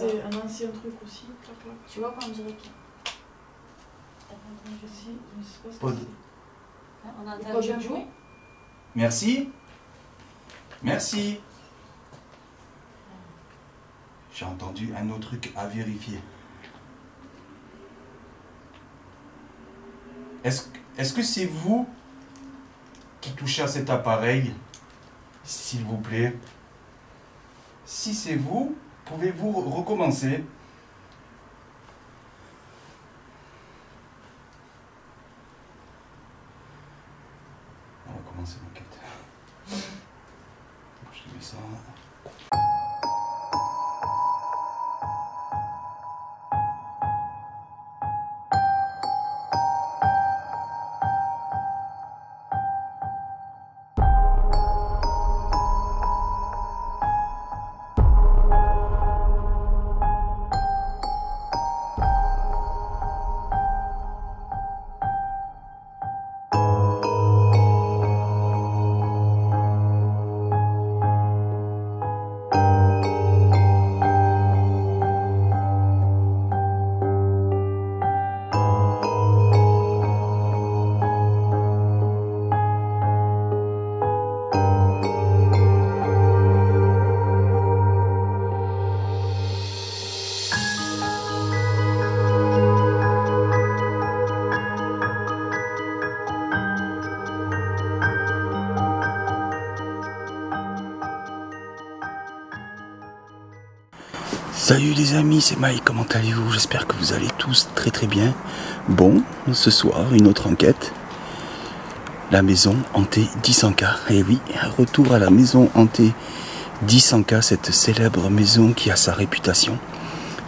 c'est un ancien truc aussi. Tu vois quand on dirait que... Pod. On a entendu jouer. Merci. Merci. J'ai entendu un autre truc à vérifier. Est-ce que c'est vous qui touchez à cet appareil, s'il vous plaît? Si c'est vous, pouvez-vous recommencer? On va commencer l'enquête. Je te mets ça. Salut les amis, c'est Mike, comment allez-vous? J'espère que vous allez tous très très bien. Bon, ce soir, une autre enquête. La maison hantée d'Isanka. Et oui, retour à la maison hantée d'Isanka, cette célèbre maison qui a sa réputation.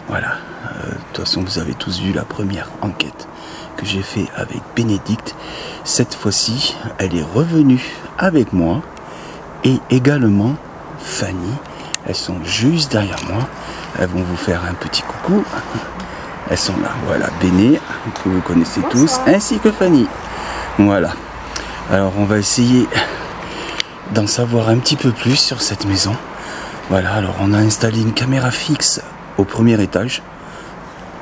Voilà, de toute façon vous avez tous vu la première enquête que j'ai fait avec Bénédicte. Cette fois-ci, elle est revenue avec moi et également Fanny. Elles sont juste derrière moi. Elles vont vous faire un petit coucou. Elles sont là. Voilà, Béné, que vous connaissez tous, ainsi que Fanny. Voilà. Alors, on va essayer d'en savoir un petit peu plus sur cette maison. Voilà, alors on a installé une caméra fixe au premier étage,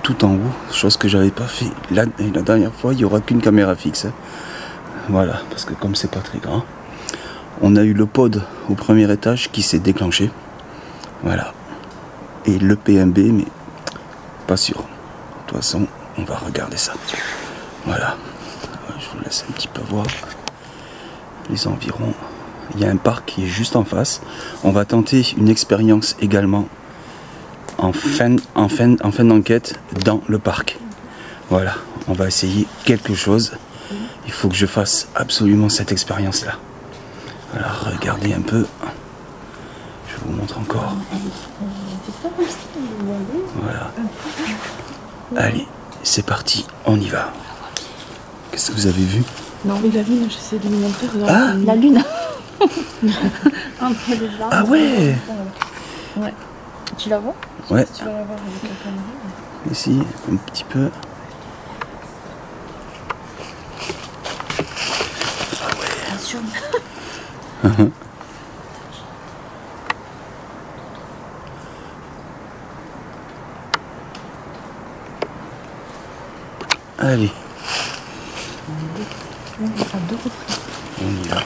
tout en haut, chose que j'avais pas fait la dernière fois. Il n'y aura qu'une caméra fixe. Voilà, parce que comme c'est pas très grand. On a eu le pod au premier étage qui s'est déclenché. Voilà. Et le PMB, mais pas sûr. De toute façon, on va regarder ça. Voilà. Je vous laisse un petit peu voir les environs. Il y a un parc qui est juste en face. On va tenter une expérience également en fin d'enquête dans le parc. Voilà. On va essayer quelque chose. Il faut que je fasse absolument cette expérience-là. Alors, regardez un peu. Je vous montre encore. Voilà. Allez, c'est parti, on y va. Qu'est-ce que vous avez vu? Non, mais la lune, j'essaie de lui montrer. Ah, la lune. Entre les arbres. Ah ouais. Ouais. Tu la vois? Ouais. Tu vas la voir avec la caméra. Ici, un petit peu. Ah ouais. Attention. Allez. On y va.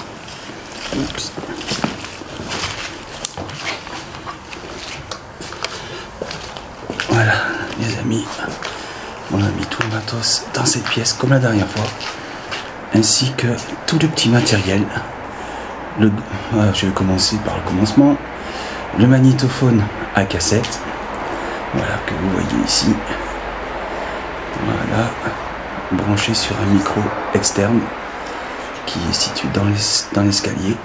Oups. Voilà, les amis. On a mis tout le matos dans cette pièce comme la dernière fois. Ainsi que tout le petit matériel. Voilà, je vais commencer par le commencement. Le magnétophone à cassette. Voilà, que vous voyez ici. Voilà, branché sur un micro externe qui est situé dans l'escalier.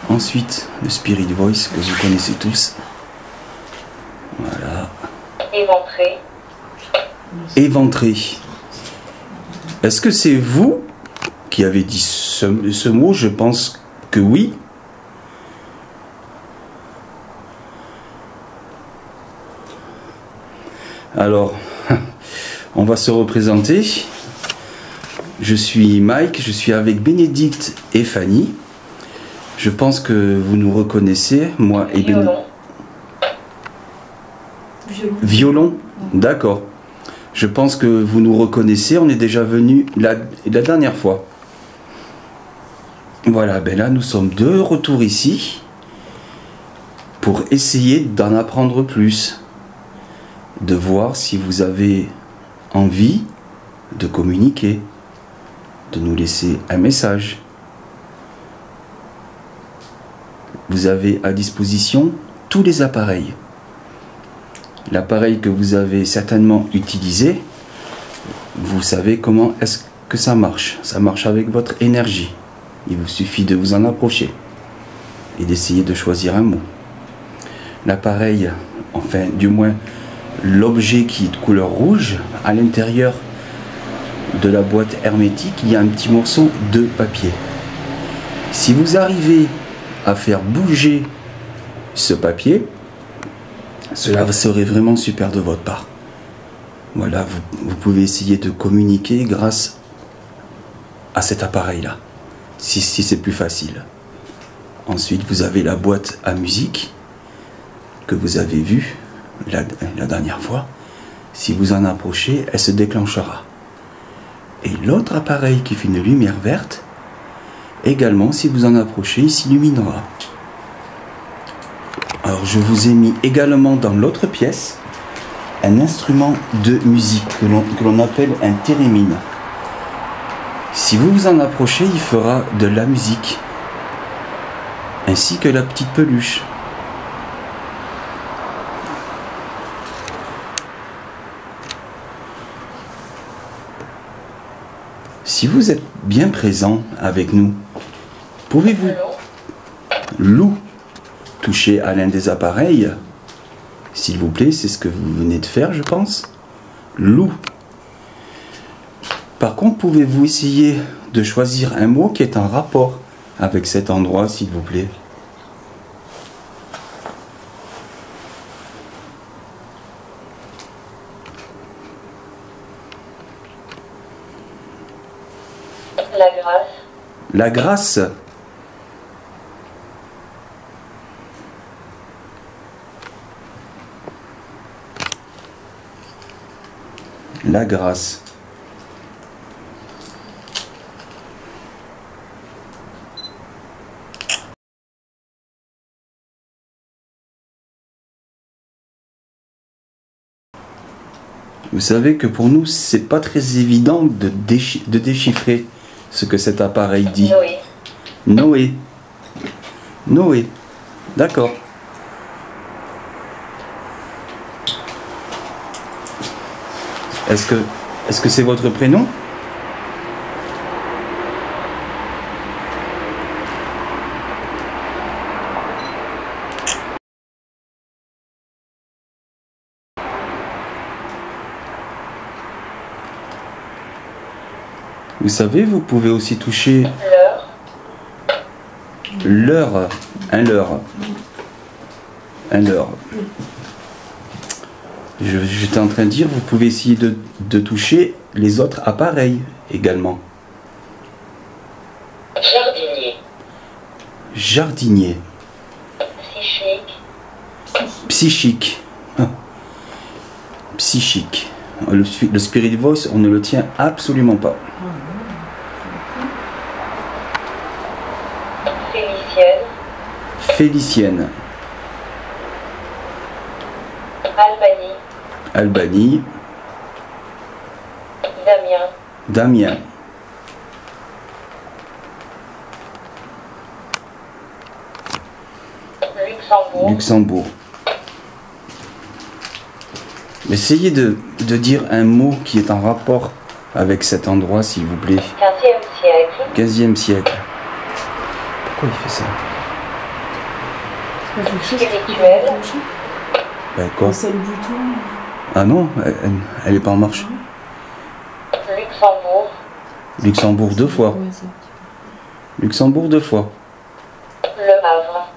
Ensuite, le Spirit Voice que vous connaissez tous. Voilà. Éventré. Éventré. Est-ce que c'est vous qui avez dit ce mot? Je pense que oui. Alors, on va se représenter. Je suis Mike, je suis avec Bénédicte et Fanny. Je pense que vous nous reconnaissez, moi et Bénédicte. Violon? D'accord. Je pense que vous nous reconnaissez, on est déjà venu la dernière fois. Voilà, ben là nous sommes de retour ici pour essayer d'en apprendre plus, de voir si vous avez envie de communiquer, de nous laisser un message. Vous avez à disposition tous les appareils. L'appareil que vous avez certainement utilisé, vous savez comment est-ce que ça marche. Ça marche avec votre énergie. Il vous suffit de vous en approcher et d'essayer de choisir un mot. L'appareil, enfin du moins l'objet qui est de couleur rouge, à l'intérieur de la boîte hermétique, il y a un petit morceau de papier. Si vous arrivez à faire bouger ce papier, cela serait vraiment super de votre part. Voilà, vous pouvez essayer de communiquer grâce à cet appareil-là, si c'est plus facile. Ensuite, vous avez la boîte à musique que vous avez vue la dernière fois. Si vous en approchez, elle se déclenchera. Et l'autre appareil qui fait une lumière verte, également, si vous en approchez, il s'illuminera. Alors, je vous ai mis également dans l'autre pièce un instrument de musique que l'on appelle un thérémine. Si vous vous en approchez, il fera de la musique, ainsi que la petite peluche. Si vous êtes bien présent avec nous, pouvez-vous, Lou, toucher à l'un des appareils? S'il vous plaît, c'est ce que vous venez de faire, je pense. Lou. Par contre, pouvez-vous essayer de choisir un mot qui est en rapport avec cet endroit, s'il vous plaît? La grâce. La grâce. La grâce. Vous savez que pour nous, c'est pas très évident de déchiffrer ce que cet appareil dit. Noé. Noé. Noé. D'accord. Est-ce que c'est votre prénom? Vous savez, vous pouvez aussi toucher L'heure. un leurre. J'étais en train de dire, vous pouvez essayer de toucher les autres appareils également. Jardinier. Jardinier. Psychique. Psychique. Ah. Psychique. Le spirit voice, on ne le tient absolument pas. Félicienne. Félicienne. Albanie. Albanie. Damien. Damien. Luxembourg. Luxembourg. Essayez de dire un mot qui est en rapport avec cet endroit, s'il vous plaît. 15e siècle. 15e siècle. Pourquoi il fait ça? C'est pas quelque chose qui Spirituel. peut toucher. Ben quoi? On scelle du tout. Ah non, elle est pas en marche. Luxembourg. Luxembourg 2 fois. Ouais, ça. Luxembourg 2 fois. Le Havre.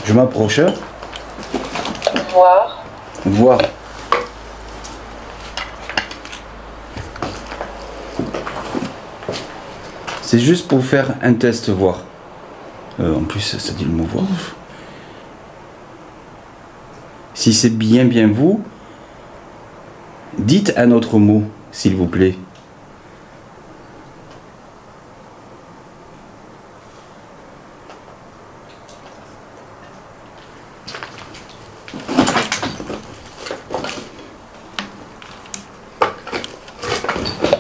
Je m'approche. Voir. Voir. C'est juste pour faire un test, voir. En plus, ça dit le mot voir. Si c'est bien vous, dites un autre mot, s'il vous plaît.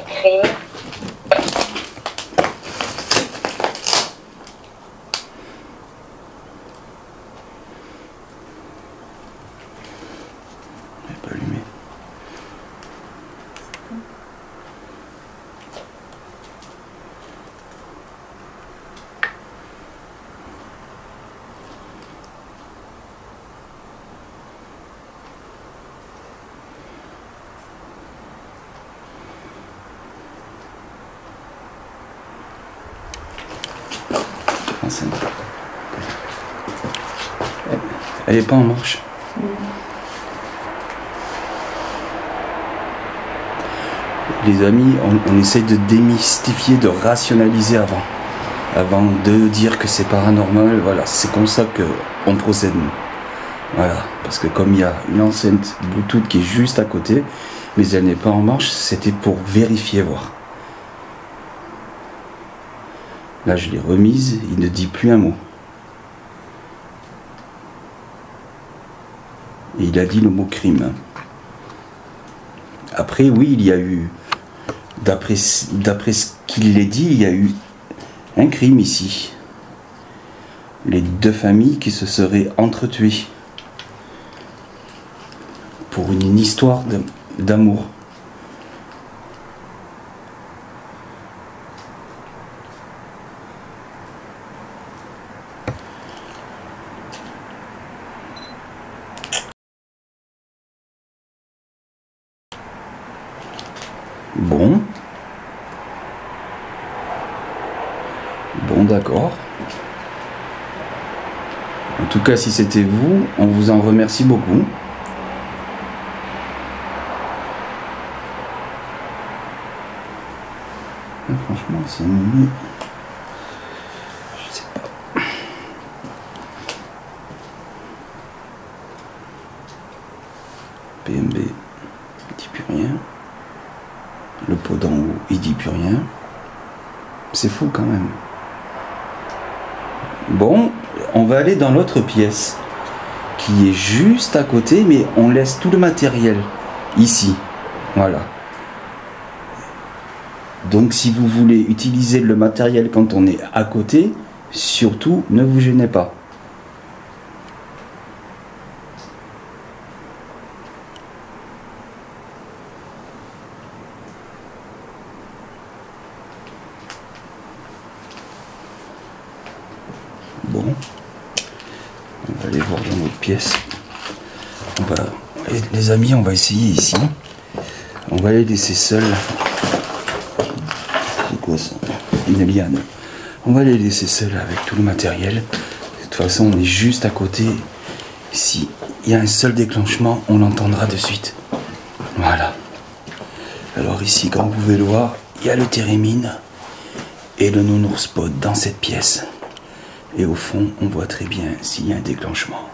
Crime. Pas allumé. Elle est pas en marche. Les amis, on essaye de démystifier, de rationaliser avant de dire que c'est paranormal. Voilà, c'est comme ça qu'on procède nous. Voilà, parce que comme il y a une enceinte Bluetooth qui est juste à côté, mais elle n'est pas en marche, c'était pour vérifier, voir. Là, je l'ai remise, il ne dit plus un mot. Et il a dit le mot crime. Après, oui, il y a eu, d'après ce qu'il est dit, il y a eu un crime ici. Les deux familles qui se seraient entretuées pour une histoire d'amour. Bon, d'accord. En tout cas, si c'était vous, on vous en remercie beaucoup. Franchement, c'est une... Je sais pas. PMB, il dit plus rien. Le pot d'en haut, il dit plus rien. C'est fou quand même. Bon, on va aller dans l'autre pièce qui est juste à côté, mais on laisse tout le matériel ici. Voilà. Donc si vous voulez utiliser le matériel quand on est à côté, surtout ne vous gênez pas. Bon, on va aller voir dans notre pièce. Les amis, on va essayer ici. On va les laisser seuls. C'est quoi ça? Une liane. On va les laisser seuls avec tout le matériel. De toute façon, on est juste à côté. Si il y a un seul déclenchement, on l'entendra de suite. Voilà. Alors ici, comme vous pouvez le voir, il y a le térémine et le nounours pod dans cette pièce. Et au fond, on voit très bien s'il y a un déclenchement.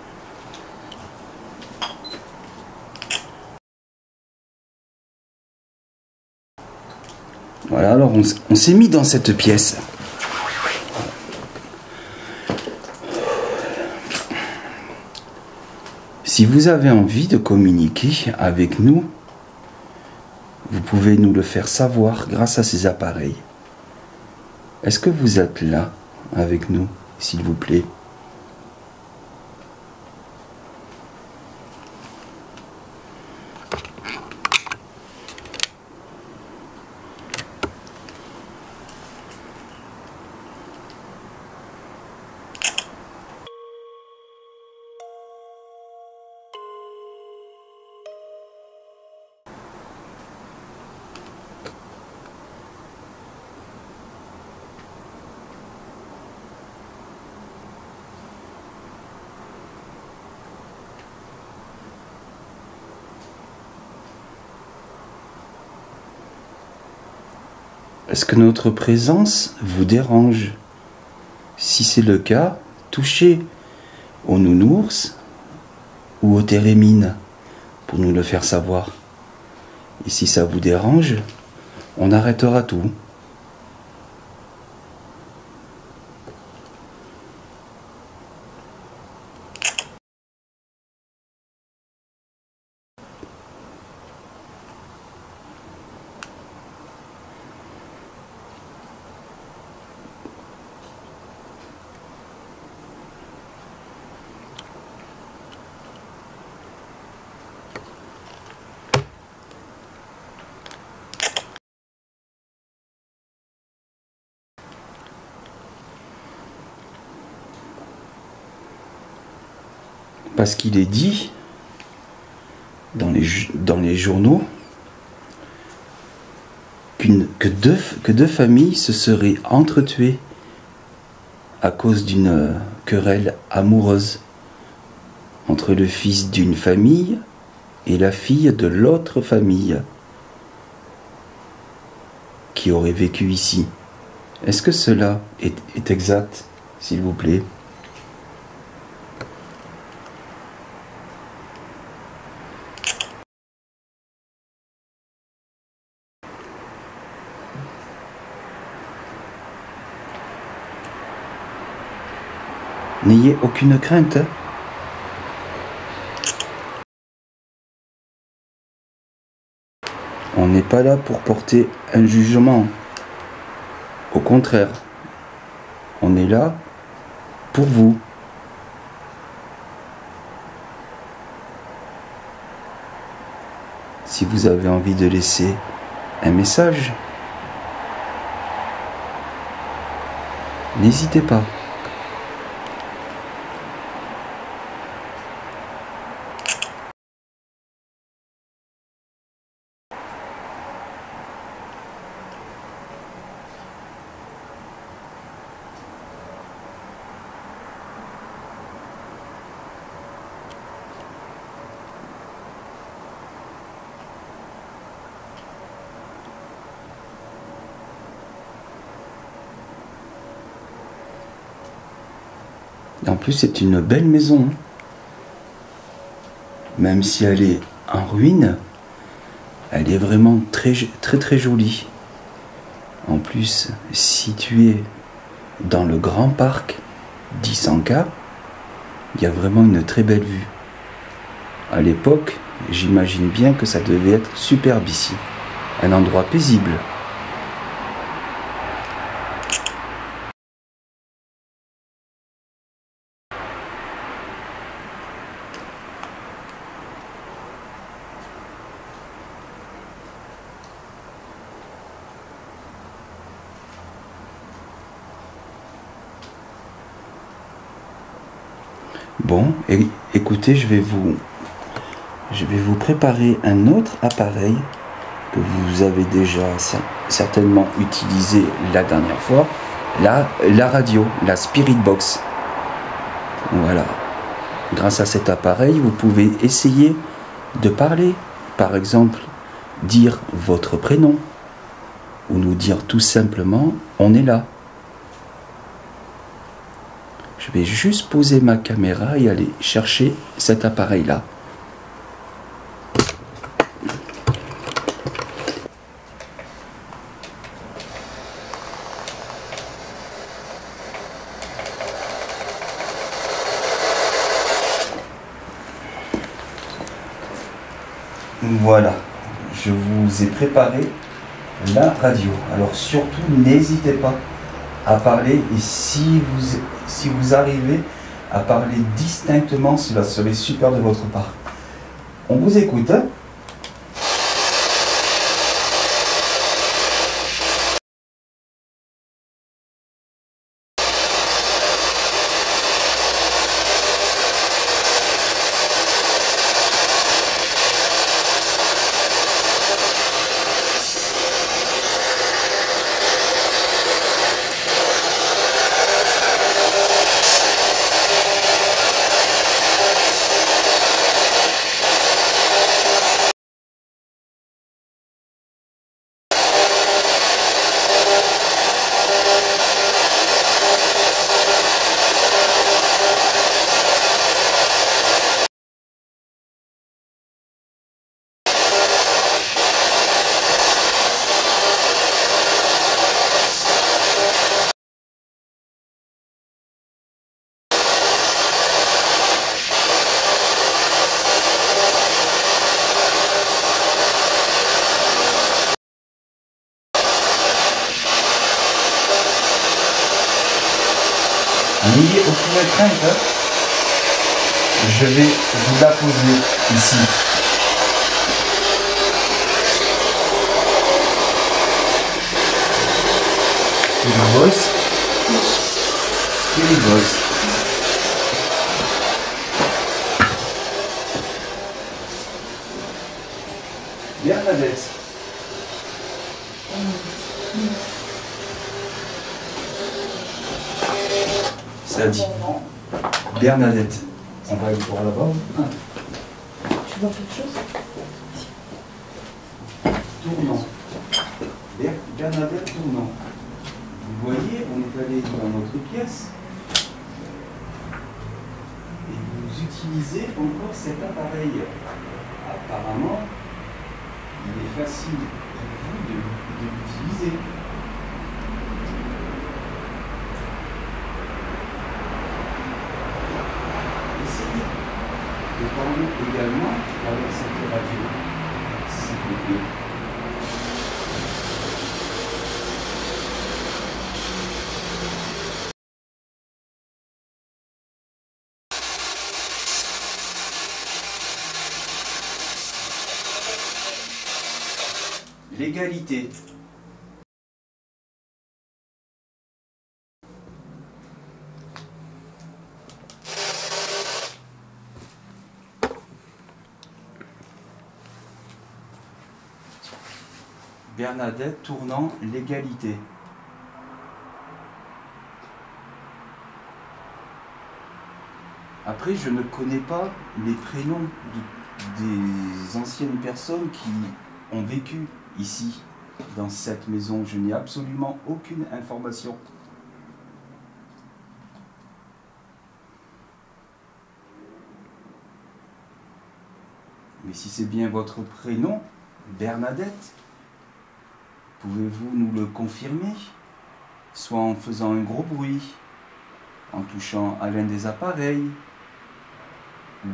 Voilà, alors on s'est mis dans cette pièce. Si vous avez envie de communiquer avec nous, vous pouvez nous le faire savoir grâce à ces appareils. Est-ce que vous êtes là avec nous, s'il vous plaît? Est-ce que notre présence vous dérange? Si c'est le cas, touchez au nounours ou au térémine pour nous le faire savoir. Et si ça vous dérange, on arrêtera tout. Parce qu'il est dit dans les journaux que deux familles se seraient entretuées à cause d'une querelle amoureuse entre le fils d'une famille et la fille de l'autre famille qui aurait vécu ici. Est-ce que cela est exact, s'il vous plaît? N'ayez aucune crainte. On n'est pas là pour porter un jugement. Au contraire, on est là pour vous. Si vous avez envie de laisser un message, n'hésitez pas. En plus, c'est une belle maison. Même si elle est en ruine, elle est vraiment très très jolie. En plus, située dans le grand parc d'Isanka, il y a vraiment une très belle vue. À l'époque, j'imagine bien que ça devait être superbe ici. Un endroit paisible. Bon, écoutez, je vais vous préparer un autre appareil que vous avez déjà certainement utilisé la dernière fois, la radio, la Spirit Box. Voilà. Grâce à cet appareil, vous pouvez essayer de parler. Par exemple, dire votre prénom ou nous dire tout simplement « on est là ». Je vais juste poser ma caméra et aller chercher cet appareil-là. Voilà, je vous ai préparé la radio. Alors surtout, n'hésitez pas à parler et si vous arrivez à parler distinctement, cela serait super de votre part. On vous écoute, hein? de crainte, hein. Je vais vous la poser ici. Une voice. Une voice. Bernadette. Ça dit. Bernadette. On va aller voir là-bas. Tu vois quelque chose? Tournant. Bernadette Tournant. Vous voyez, on est allé dans notre pièce. Et vous utilisez encore cet appareil. Apparemment, il est facile pour vous de l'utiliser. Essayez de parler également avec cette radio, s'il vous plaît. L'égalité. Bernadette Tournant, l'égalité. Après, je ne connais pas les prénoms des anciennes personnes qui ont vécu ici, dans cette maison. Je n'ai absolument aucune information. Mais si c'est bien votre prénom, Bernadette, pouvez-vous nous le confirmer? Soit en faisant un gros bruit, en touchant à l'un des appareils, ou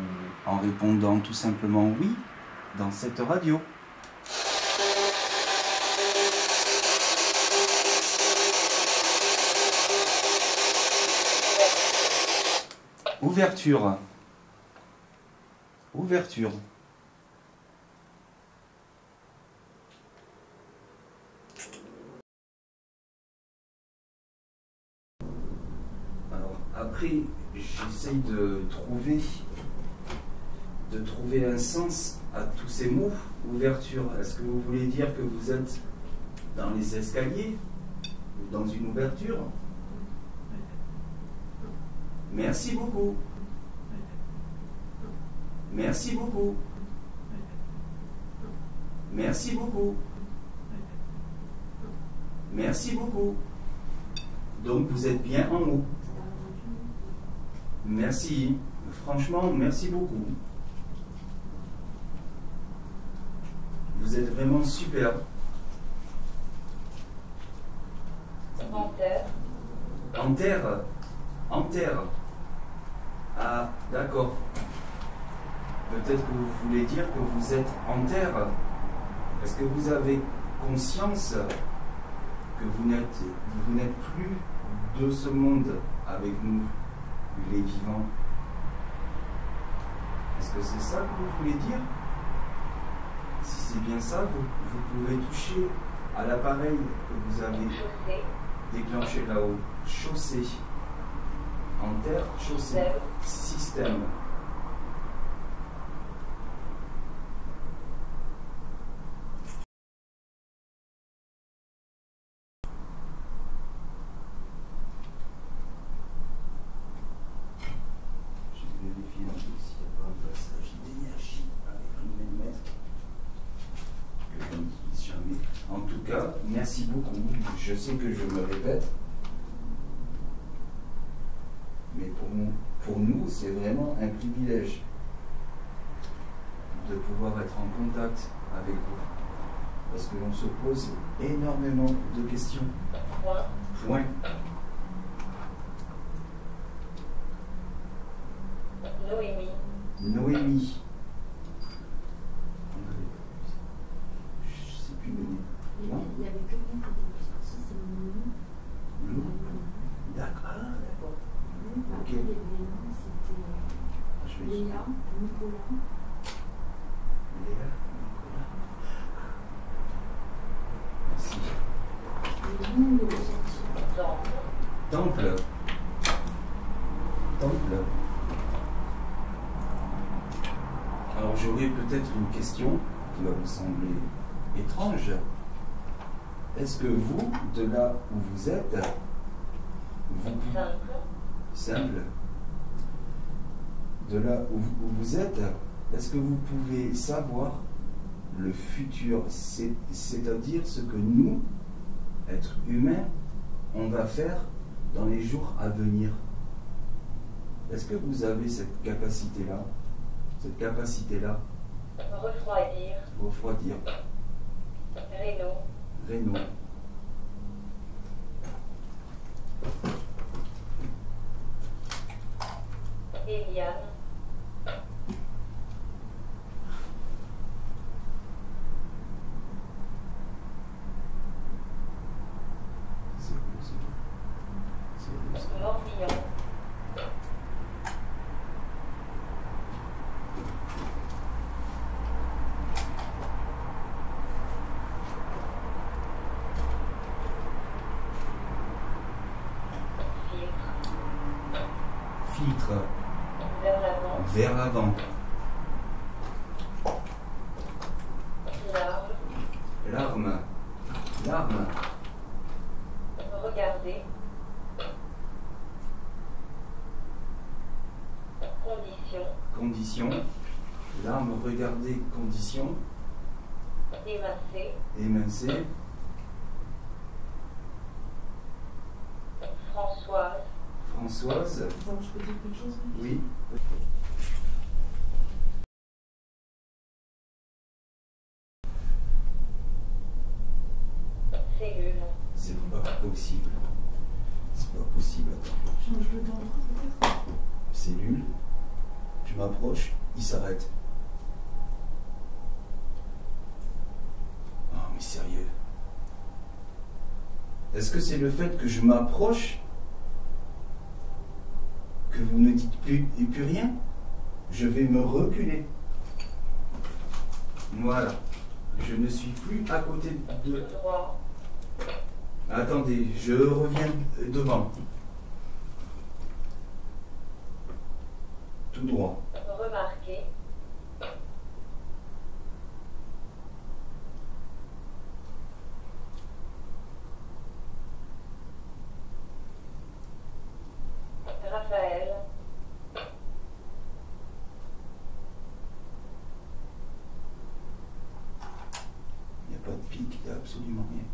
en répondant tout simplement oui dans cette radio. Ouverture. Ouverture. Alors après, j'essaye de trouver un sens à tous ces mots. Ouverture. Est-ce que vous voulez dire que vous êtes dans les escaliers ou dans une ouverture? Merci beaucoup. Merci beaucoup. Merci beaucoup. Merci beaucoup. Donc vous êtes bien en haut. Merci. Franchement, merci beaucoup. Vous êtes vraiment super. En terre. En terre. En terre. Ah, d'accord. Peut-être que vous voulez dire que vous êtes en terre. Est-ce que vous avez conscience que vous n'êtes plus de ce monde avec nous, les vivants? Est-ce que c'est ça que vous voulez dire? Si c'est bien ça, vous pouvez toucher à l'appareil que vous avez Chaussée. déclenché là-haut. Chaussée. En terre, chaussée. Système. Je vais vérifier un peu s'il n'y a pas un passage d'énergie avec un millimètre que je n'utilise jamais. En tout cas, merci beaucoup. Je sais que je me répète. Mais pour nous, c'est vraiment un privilège de pouvoir être en contact avec vous. Parce que l'on se pose énormément de questions. Point. Point. Noémie. Noémie. Je sais plus le nom. Non. Il n'y avait que moi qui était sorti, c'est mon nom. Lou. D'accord. Ah, d'accord. Ok. Léa, Nicolas. Merci. Temple. Temple. Alors j'aurais peut-être une question qui va vous sembler étrange. Est-ce que vous, de là où vous êtes, vous simple, de là où vous êtes, est-ce que vous pouvez savoir le futur, c'est-à-dire ce que nous, êtres humains, on va faire dans les jours à venir? Est-ce que vous avez cette capacité-là? Cette capacité-là? Refroidir. Refroidir. Réno. Réno. Eliane. C'est où, c'est où? Morbihan. Filtre. Vers l'avant. Vers l'avant. Larme. Larme. Larme. Regarder. Condition. Condition. Larme, regarder, condition. Émincer. Émincer. Françoise. Françoise. Attends, je peux dire quelque chose? Oui. Cellule. C'est pas possible. C'est pas possible. Attends. Change le temps, peut-être? Cellule. Je m'approche, il s'arrête. Oh, mais sérieux. Est-ce que c'est le fait que je m'approche que vous ne dites plus et plus rien? Je vais me reculer. Voilà. Je ne suis plus à côté de... Tout droit. Attendez, je reviens devant. Tout droit. Remarquer. Raphaël. Il n'y a pas de pic, il n'y a absolument rien.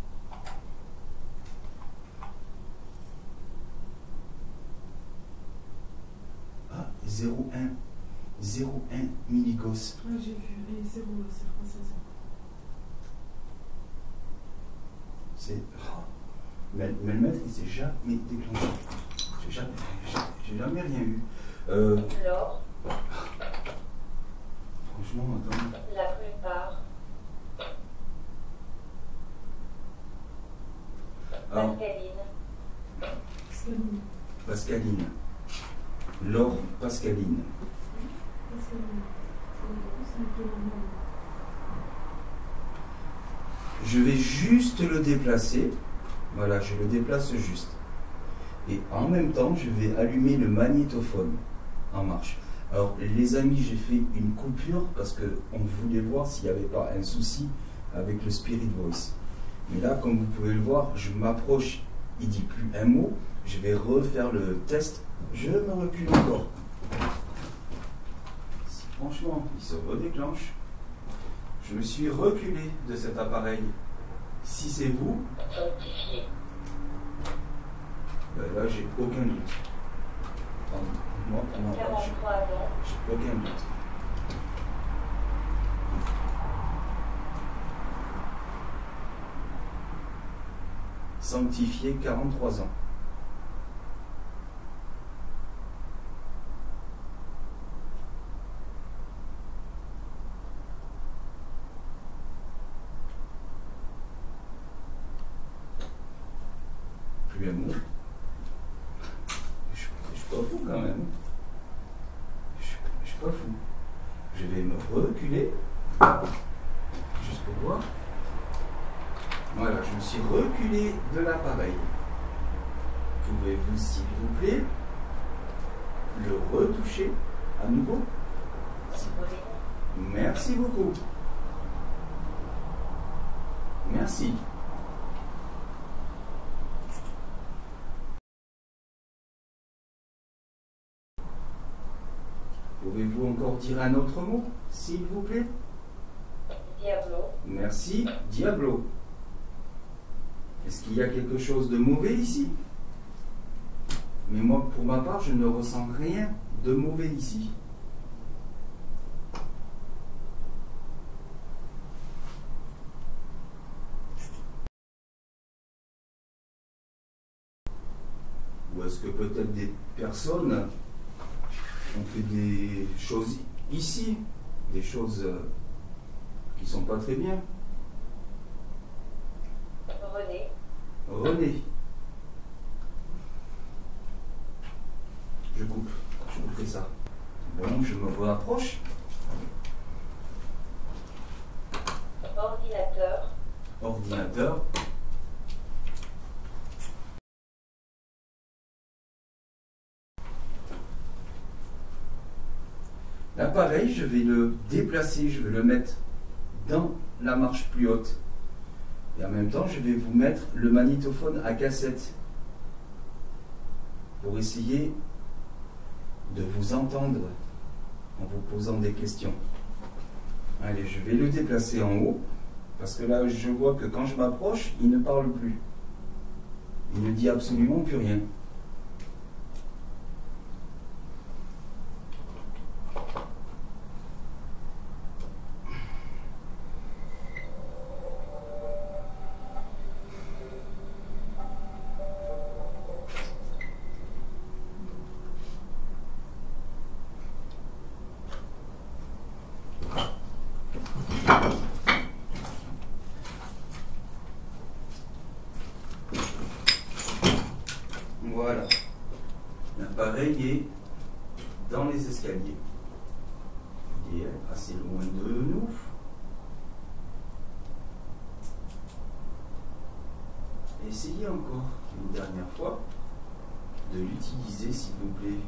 Ah, 0,1. 0,1 milligauss. Ouais, j'ai vu. Et 0, c'est français, ça. C'est. Oh. Mais le maître, il s'est jamais déclenché. J'ai jamais rien eu. L'or. Franchement, attends. La plupart. Alors, Pascaline. Pascaline. L'or Pascaline. C'est un peu normal. Je vais juste le déplacer. Voilà, je le déplace juste. Et en même temps, je vais allumer le magnétophone en marche. Alors, les amis, j'ai fait une coupure parce qu'on voulait voir s'il n'y avait pas un souci avec le Spirit Voice. Mais là, comme vous pouvez le voir, je m'approche, il dit plus un mot. Je vais refaire le test. Je me recule encore. Si franchement, il se redéclenche. Je me suis reculé de cet appareil. Si c'est vous, Sanctifié. ben là, j'ai aucun doute. Moi, pour ma part, 43 ans. j'ai aucun doute. Sanctifié, 43 ans. Plus un mot. Je suis pas fou quand même. Je suis pas fou. Je vais me reculer. Juste pour voir. Voilà, je me suis reculé de l'appareil. Pouvez-vous, s'il vous plaît, le retoucher à nouveau? Oui. Merci beaucoup. Merci. Pouvez-vous encore dire un autre mot, s'il vous plaît? Diablo. Merci, Diablo. Est-ce qu'il y a quelque chose de mauvais ici? Mais moi, pour ma part, je ne ressens rien de mauvais ici. Ou est-ce que peut-être des personnes ont fait des choses ici, des choses qui sont pas très bien? René. René. Je couperai ça. Bon, je me rapproche. Ordinateur. Ordinateur. L'appareil, je vais le déplacer, je vais le mettre dans la marche plus haute. Et en même temps, je vais vous mettre le magnétophone à cassette pour essayer de vous entendre en vous posant des questions. Allez, je vais le déplacer en haut parce que là, je vois que quand je m'approche, il ne parle plus. Il ne dit absolument plus rien. Voilà. L'appareil est dans les escaliers. Il est assez loin de nous. Essayez encore une dernière fois de l'utiliser, s'il vous plaît.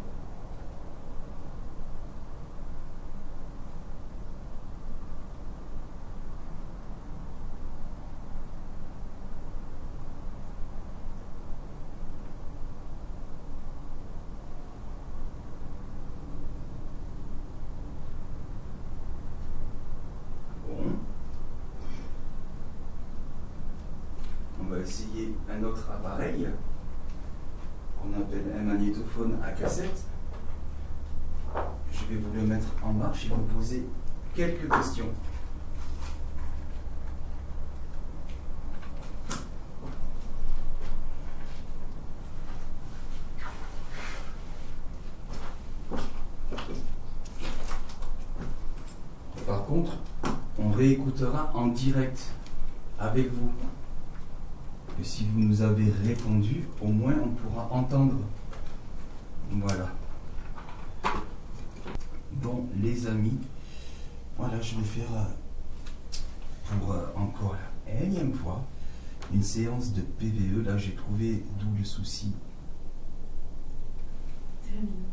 On va essayer un autre appareil qu'on appelle un magnétophone à cassette. Je vais vous le mettre en marche et vous poser quelques questions. Par contre, on réécoutera en direct avec vous. Et si vous nous avez répondu, au moins on pourra entendre. Voilà. Bon, les amis, voilà, je vais faire pour encore la énième fois une séance de PVE. Là, j'ai trouvé d'où le souci. Térémine.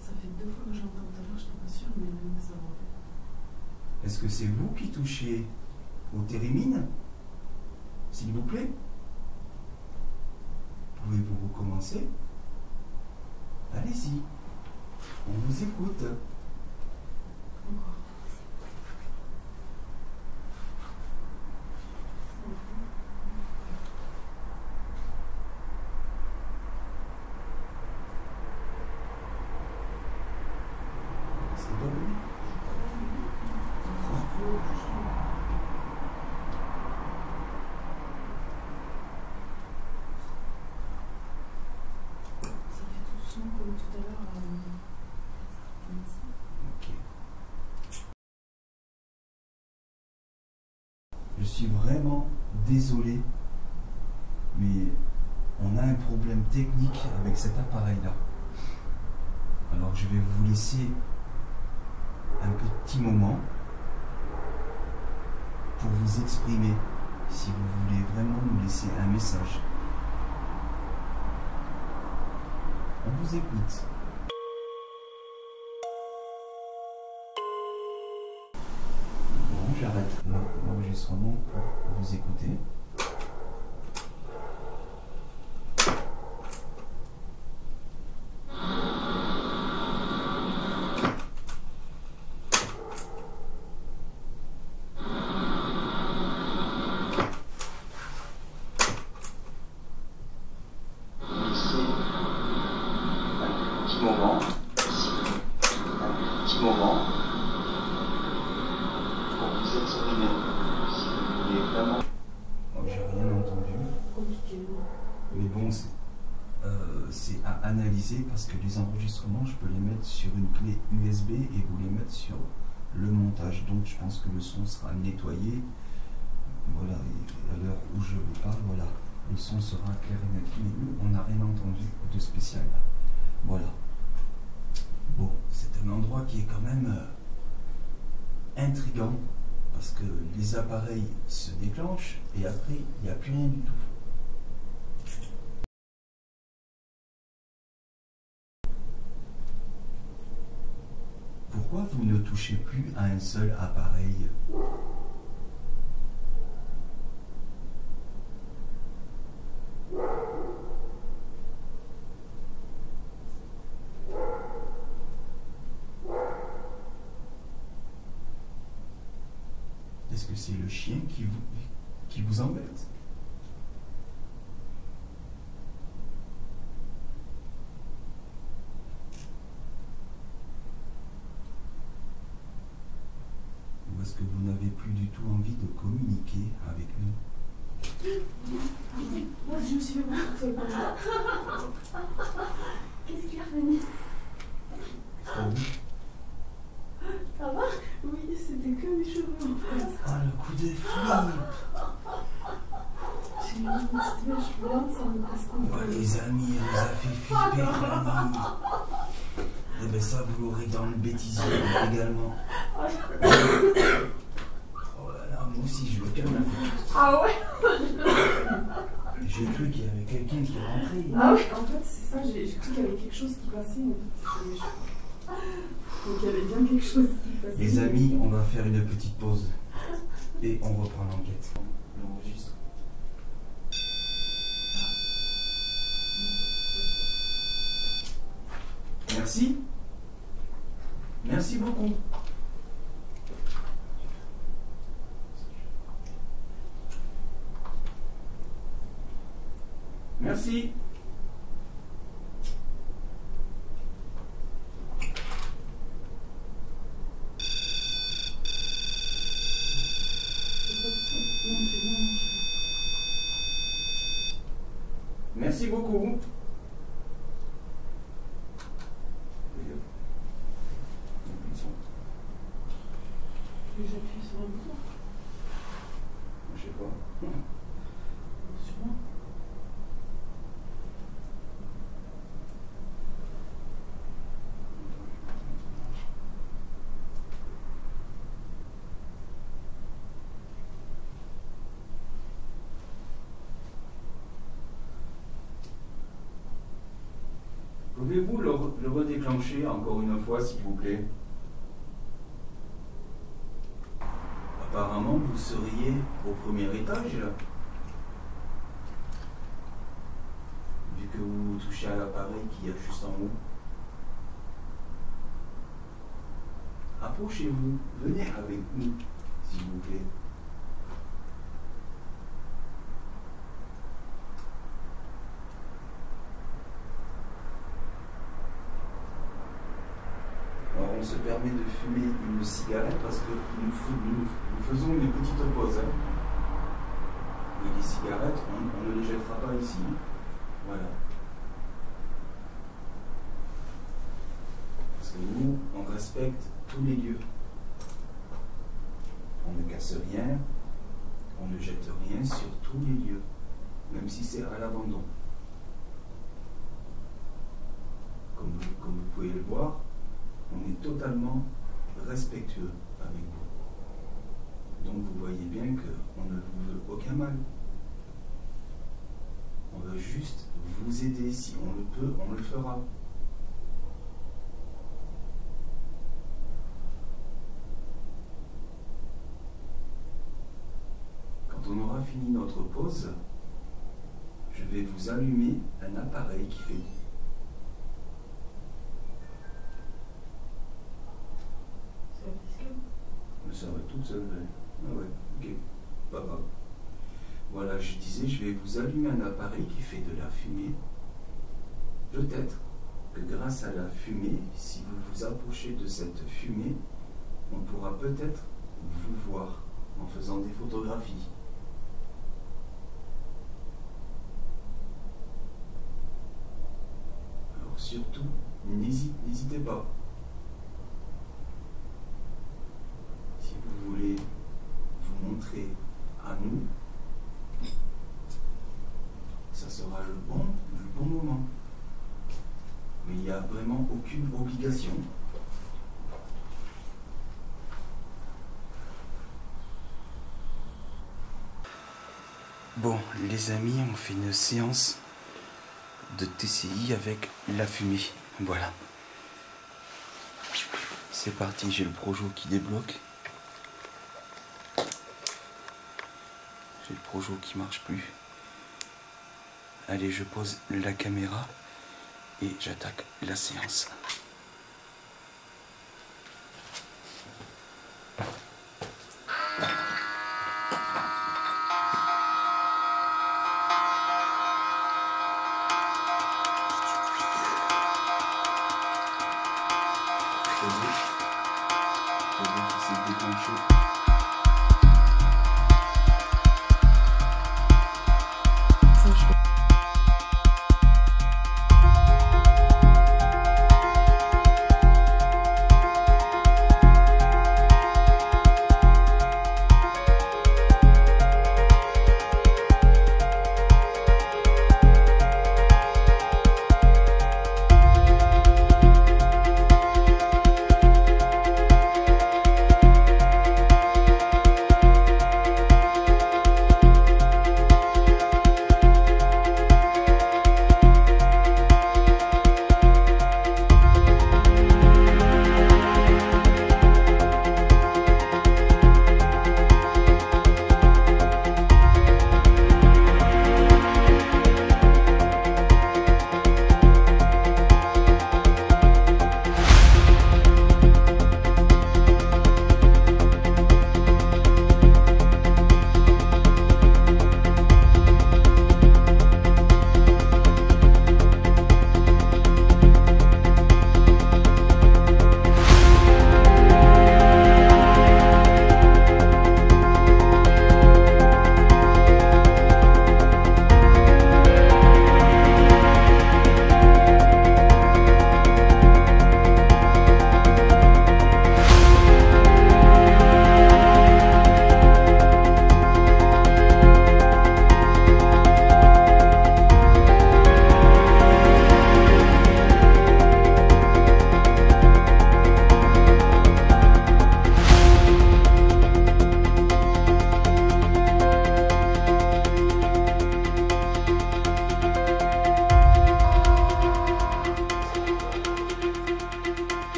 Ça fait 2 fois que j'entends tout à l'heure, je n'étais pas sûre, mais ça va. Est-ce que c'est vous qui touchez aux térémines? S'il vous plaît? Pouvez-vous recommencer? Allez-y, on vous écoute. Encore. C'est bon? Ça fait tout doucement comme tout à l'heure. Ok. Je suis vraiment désolé, mais on a un problème technique avec cet appareil-là. Alors Alors je vais vous laisser un petit moment pour vous exprimer si vous voulez vraiment nous laisser un message. On vous écoute. Bon, j'arrête l'enregistrement pour vous écouter. Moment, un petit moment pour vous exprimer si vous voulez vraiment. Oh, j'ai rien entendu. Mais bon, c'est à analyser parce que les enregistrements, je peux les mettre sur une clé USB et vous les mettre sur le montage. Donc je pense que le son sera nettoyé. Voilà, et à l'heure où je vous parle, voilà, le son sera clair et net. Mais nous, on n'a rien entendu de spécial. Voilà. Bon, c'est un endroit qui est quand même intriguant parce que les appareils se déclenchent et après, il n'y a plus rien du tout. Pourquoi vous ne touchez plus à un seul appareil ? Est-ce que c'est le chien qui vous embête ? Ou est-ce que vous n'avez plus du tout envie de communiquer avec nous ? Moi, je me suis fait beaucoup. Qu'est-ce qui est revenu? Ça va? Oui, c'était que mes cheveux en fait. Ah, le coup de flip! J'ai eu une petite mèche blanche, ça me passe Oh, les amis, elle nous a fait flipper, Fanny. Eh bien ça, vous l'aurez dans le bêtisier également. Oh là là, moi aussi, je veux calme la fait. Ah ouais? J'ai cru qu'il y avait quelqu'un qui rentrait. Ah ouais? En fait, c'est ça, j'ai cru qu'il y avait quelque chose qui passait, mais c'était mes cheveux. Donc il y avait bien quelque chose qui passait. Les amis, on va faire une petite pause. Et on reprend l'enquête. On enregistre. Merci. Merci beaucoup. Merci. Merci beaucoup. J'appuie sur un bouton. Je sais pas. Sûrement. Pouvez-vous le redéclencher encore une fois, s'il vous plaît? Apparemment, vous seriez au premier étage, là. Vu que vous touchez à l'appareil qu'il y a juste en haut. Approchez-vous, venez avec nous, s'il vous plaît. Alors on se permet de fumer une cigarette parce que nous faisons une petite pause. Hein. Et les cigarettes, on ne les jettera pas ici. Voilà. Parce que nous, on respecte tous les lieux. On ne casse rien, on ne jette rien sur tous les lieux, même si c'est à l'abandon. Comme vous pouvez le voir. voir, on est totalement respectueux avec vous. Donc vous voyez bien qu'on ne vous veut aucun mal. On veut juste vous aider. Si on le peut, on le fera. Quand on aura fini notre pause, je vais vous allumer un appareil qui fait... Ça va toute seule. Ah ouais, ok, pas grave. Voilà, je disais, je vais vous allumer un appareil qui fait de la fumée. Peut-être que grâce à la fumée, si vous vous approchez de cette fumée, on pourra peut-être vous voir en faisant des photographies. Alors surtout, n'hésitez pas. Si vous voulez vous montrer à nous, ça sera le bon moment. Mais il n'y a vraiment aucune obligation. Bon, les amis, on fait une séance de TCI avec la fumée. Voilà. C'est parti, j'ai le Projo qui débloque. J'ai le Projo qui marche plus. Allez, je pose la caméra et j'attaque la séance.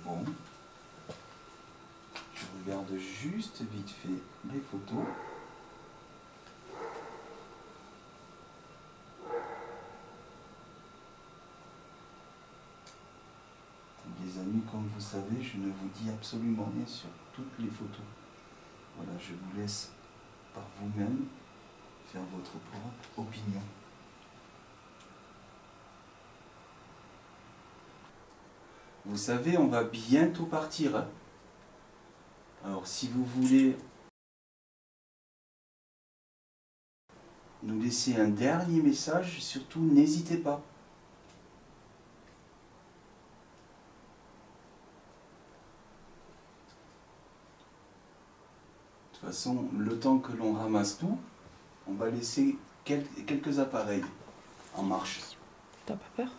Bon, je regarde juste vite fait les photos. les amis, comme vous savez, je ne vous dis absolument rien sur toutes les photos. Voilà, je vous laisse par vous-même faire votre propre opinion. Vous savez, on va bientôt partir, hein. Alors, si vous voulez nous laisser un dernier message, surtout n'hésitez pas. De toute façon, le temps que l'on ramasse tout, on va laisser quelques appareils en marche. T'as pas peur?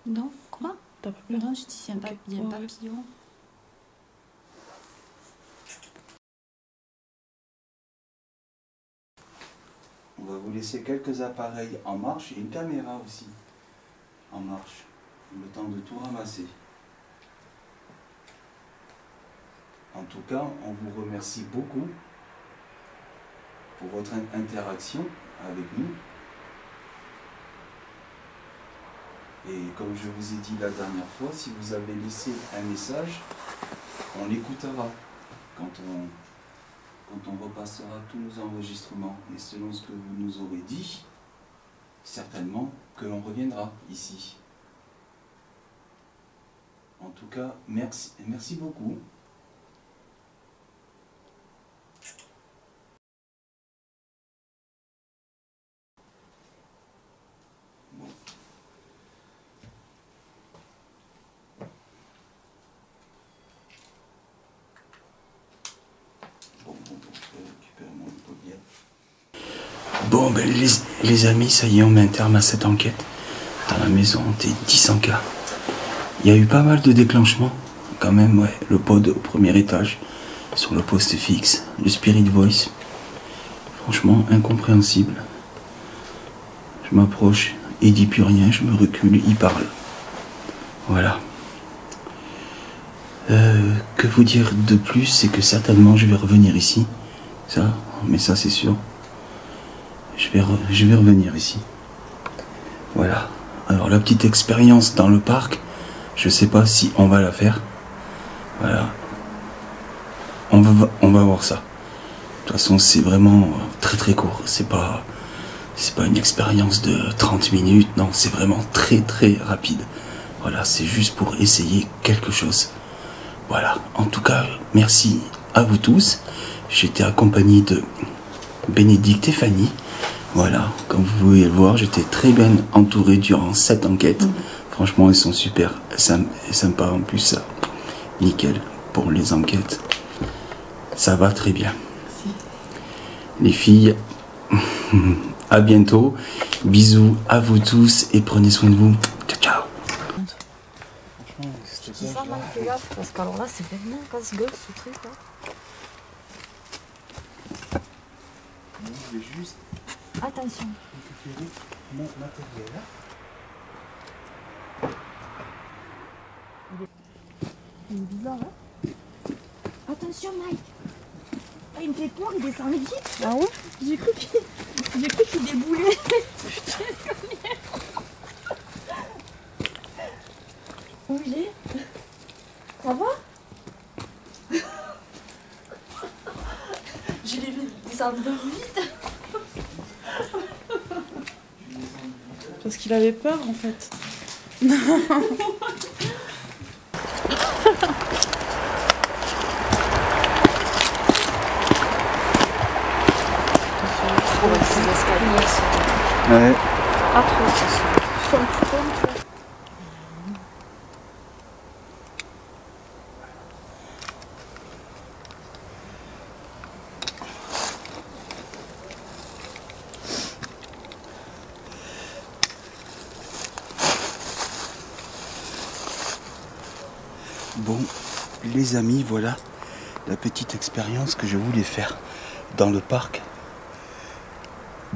Non, quoi? T'as pas peur? Non, je dis, il y a un papillon. On va vous laisser quelques appareils en marche et une caméra aussi en marche. Le temps de tout ramasser. En tout cas, on vous remercie beaucoup pour votre interaction avec nous. Et comme je vous ai dit la dernière fois, si vous avez laissé un message, on l'écoutera quand on repassera tous nos enregistrements. Et selon ce que vous nous aurez dit, certainement que l'on reviendra ici. En tout cas, merci beaucoup. Bon, ben les amis, ça y est, on met un terme à cette enquête dans la maison hantée 10K. Il y a eu pas mal de déclenchements, quand même, ouais. Le pod au premier étage, sur le poste fixe, le Spirit Voice. Franchement, incompréhensible. Je m'approche, il dit plus rien, je me recule, il parle. Voilà. Que vous dire de plus, c'est que certainement je vais revenir ici. Ça, mais ça c'est sûr. Je vais revenir ici. Voilà. Alors la petite expérience dans le parc, je sais pas si on va la faire. Voilà. On va voir ça. De toute façon, c'est vraiment très très court. C'est pas une expérience de 30 minutes. Non, c'est vraiment très très rapide. Voilà, c'est juste pour essayer quelque chose. Voilà. En tout cas, merci à vous tous. J'étais accompagné de Bénédicte et Fanny. Voilà, comme vous pouvez le voir, j'étais très bien entouré durant cette enquête. Franchement, ils sont super sympas en plus. Nickel pour les enquêtes. Ça va très bien. Merci. Les filles, à bientôt. Bisous à vous tous et prenez soin de vous. Ciao, ciao. Je dis ça, man, fais gaffe, parce qu'alors là, c'est vraiment casse-gueule ce truc là. Je vais juste Attention. récupérer mon matériel. Il est bizarre, hein? Attention, Mike. Ah, il me fait peur, il descend vite. Ah ouais? J'ai cru qu'il déboulait. Putain, où il est? Ça va? Je l'ai vu descendre vite. Parce qu'il avait peur en fait. Ouais. Bon, les amis, voilà la petite expérience que je voulais faire dans le parc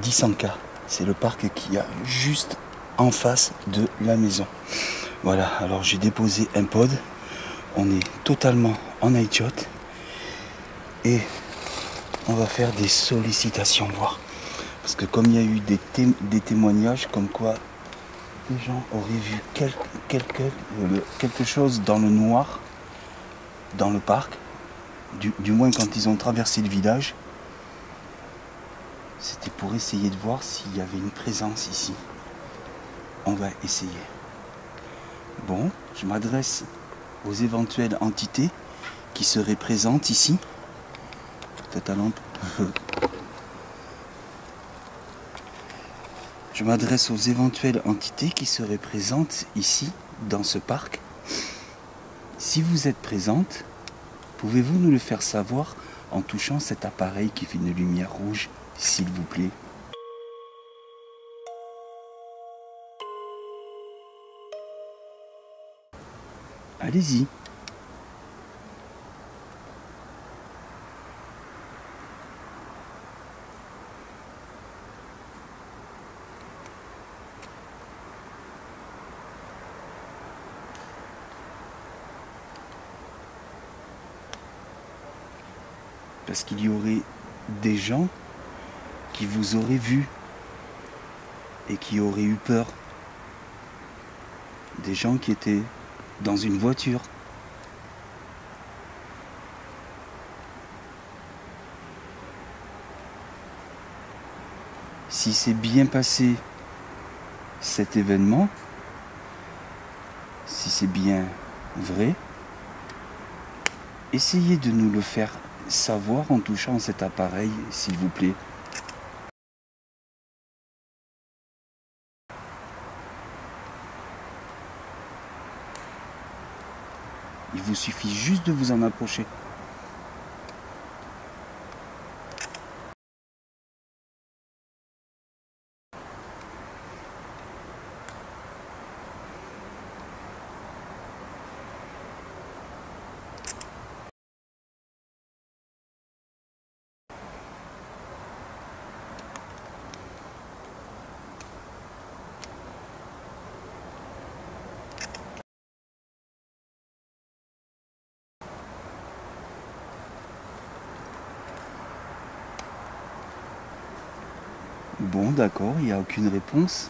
10K. C'est le parc qui a juste en face de la maison. Voilà, alors j'ai déposé un pod. On est totalement en night shot. Et on va faire des sollicitations, voir. Parce que comme il y a eu des témoignages comme quoi les gens auraient vu quelque chose dans le noir, dans le parc, du moins quand ils ont traversé le village, c'était pour essayer de voir s'il y avait une présence ici. On va essayer. Bon, je m'adresse aux éventuelles entités qui seraient présentes ici. Ta lampe. Je m'adresse aux éventuelles entités qui seraient présentes ici, dans ce parc. Si vous êtes présentes, pouvez-vous nous le faire savoir en touchant cet appareil qui fait une lumière rouge, s'il vous plaît? Allez-y. Parce qu'il y aurait des gens qui vous auraient vu et qui auraient eu peur. Des gens qui étaient dans une voiture. Si c'est bien passé cet événement, si c'est bien vrai, essayez de nous le faire savoir en touchant cet appareil, s'il vous plaît. Il vous suffit juste de vous en approcher. Bon, d'accord, il n'y a aucune réponse.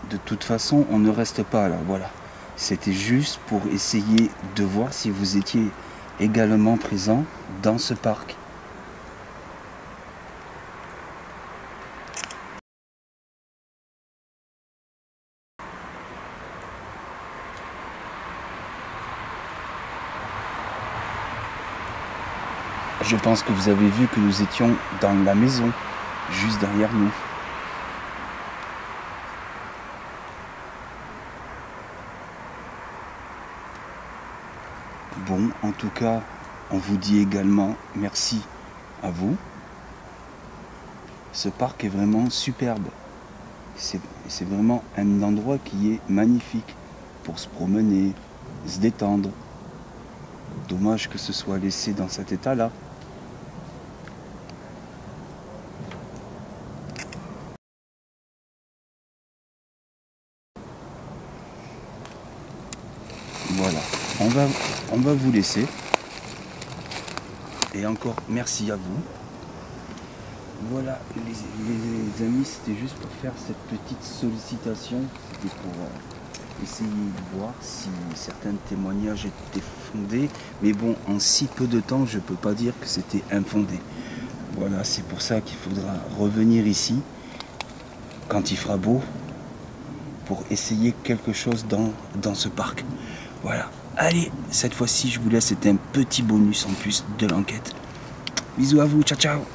De toute façon, on ne reste pas là, voilà. C'était juste pour essayer de voir si vous étiez également présent dans ce parc. Je pense que vous avez vu que nous étions dans la maison, juste derrière nous. Bon, en tout cas, on vous dit également merci à vous. Ce parc est vraiment superbe. C'est vraiment un endroit qui est magnifique pour se promener, se détendre. Dommage que ce soit laissé dans cet état-là. Voilà, on va vous laisser. Et encore merci à vous. Voilà, les amis, c'était juste pour faire cette petite sollicitation. C'était pour essayer de voir si certains témoignages étaient fondés. Mais bon, en si peu de temps, je ne peux pas dire que c'était infondé. Voilà, c'est pour ça qu'il faudra revenir ici, quand il fera beau, pour essayer quelque chose dans ce parc. Voilà. Allez, cette fois-ci, je vous laisse. C'était un petit bonus en plus de l'enquête. Bisous à vous. Ciao, ciao.